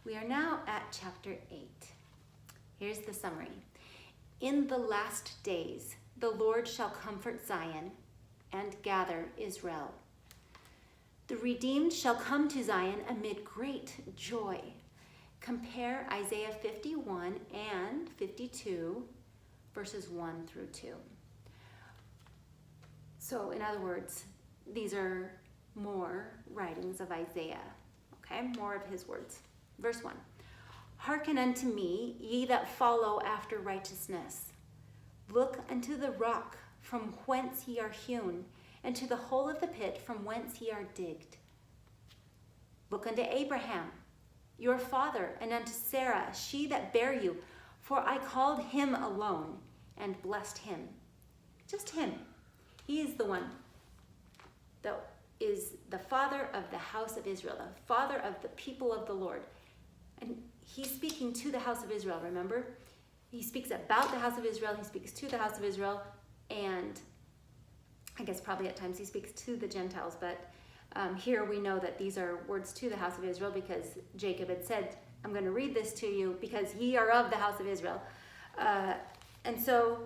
We are now at chapter 8. Here's the summary. In the last days, the Lord shall comfort Zion and gather Israel. The redeemed shall come to Zion amid great joy. Compare Isaiah 51 and 52, verses 1 through 2. So, in other words, these are more writings of Isaiah, okay? More of his words. Verse 1. Hearken unto me, ye that follow after righteousness. Look unto the rock from whence ye are hewn, and to the hole of the pit from whence ye are digged. Look unto Abraham, your father, and unto Sarah, she that bare you, for I called him alone and blessed him. Just him. He is the one that is the father of the house of Israel, the father of the people of the Lord. And he's speaking to the house of Israel, remember? He speaks about the house of Israel, he speaks to the house of Israel, and I guess probably at times he speaks to the Gentiles, but here we know that these are words to the house of Israel because Jacob had said, I'm going to read this to you because ye are of the house of Israel. And so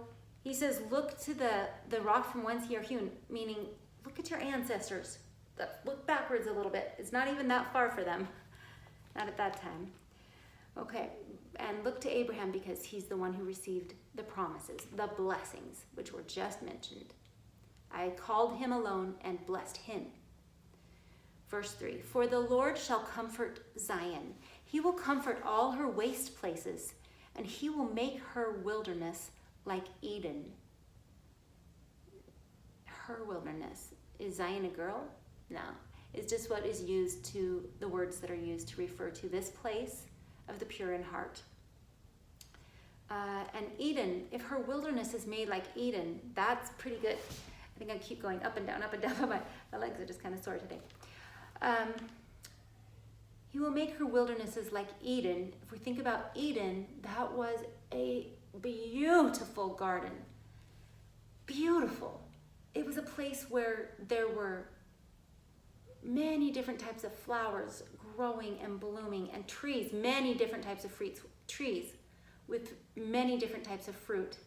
he says, look to the rock from whence ye are hewn, meaning look at your ancestors. Look backwards a little bit. It's not even that far for them. Not at that time. Okay, and look to Abraham because he's the one who received the promises, the blessings, which were just mentioned. I called him alone and blessed him. Verse 3, for the Lord shall comfort Zion. He will comfort all her waste places, and he will make her wilderness like Eden. Her wilderness. Is Zion a girl? No. It's just what is used to, the words that are used to refer to this place of the pure in heart. And Eden, if her wilderness is made like Eden, that's pretty good. I think I keep going up and down, but my legs are just kind of sore today. He will make her wildernesses like Eden. If we think about Eden, that was a beautiful garden. Beautiful. It was a place where there were many different types of flowers growing and blooming, and trees, many different types of trees with many different types of fruit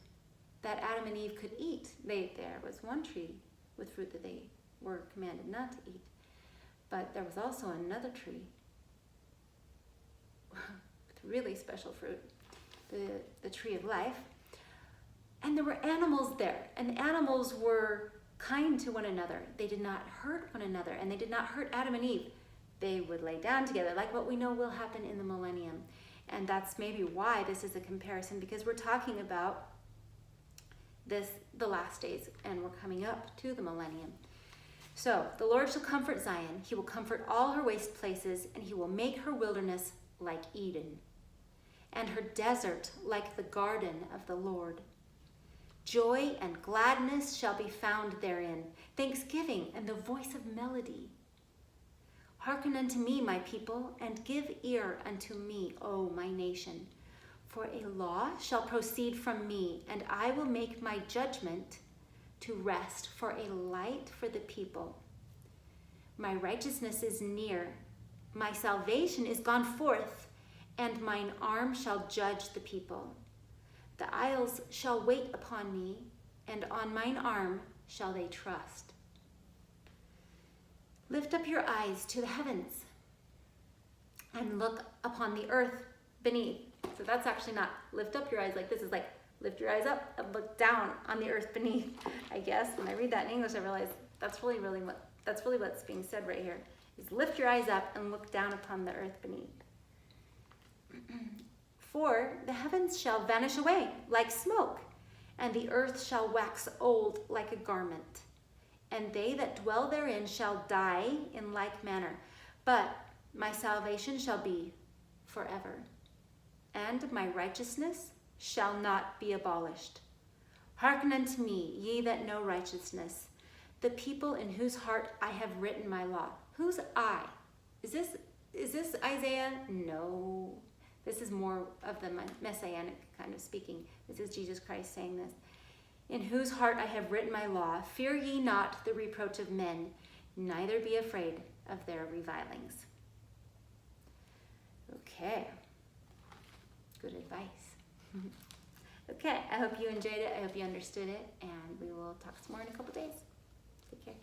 that Adam and Eve could eat. There was one tree with fruit that they were commanded not to eat, but there was also another tree with really special fruit, the tree of life. And there were animals there, and the animals were kind to one another. They did not hurt one another, and they did not hurt Adam and Eve. They would lay down together, like what we know will happen in the millennium. And that's maybe why this is a comparison, because we're talking about the last days, and we're coming up to the millennium. So, the Lord shall comfort Zion. He will comfort all her waste places, and he will make her wilderness like Eden, and her desert like the garden of the Lord. Joy and gladness shall be found therein, thanksgiving and the voice of melody. Hearken unto me, my people, and give ear unto me, O my nation. For a law shall proceed from me, and I will make my judgment to rest for a light for the people. My righteousness is near, my salvation is gone forth, and mine arm shall judge the people. The isles shall wait upon me, and on mine arm shall they trust. Lift up your eyes to the heavens, and look upon the earth beneath. So that's actually not lift up your eyes like this, is like lift your eyes up and look down on the earth beneath, I guess. When I read that in English, I realize that's really what's being said right here, is lift your eyes up and look down upon the earth beneath. For the heavens shall vanish away like smoke, and the earth shall wax old like a garment, and they that dwell therein shall die in like manner. But my salvation shall be forever, and my righteousness shall not be abolished. Hearken unto me, ye that know righteousness, the people in whose heart I have written my law. Who's I? Is this Isaiah? No. This is more of the messianic kind of speaking. This is Jesus Christ saying this. In whose heart I have written my law, fear ye not the reproach of men, neither be afraid of their revilings. Okay. Okay. Good advice. Okay, I hope you enjoyed it. I hope you understood it. And we will talk some more in a couple days. Take care.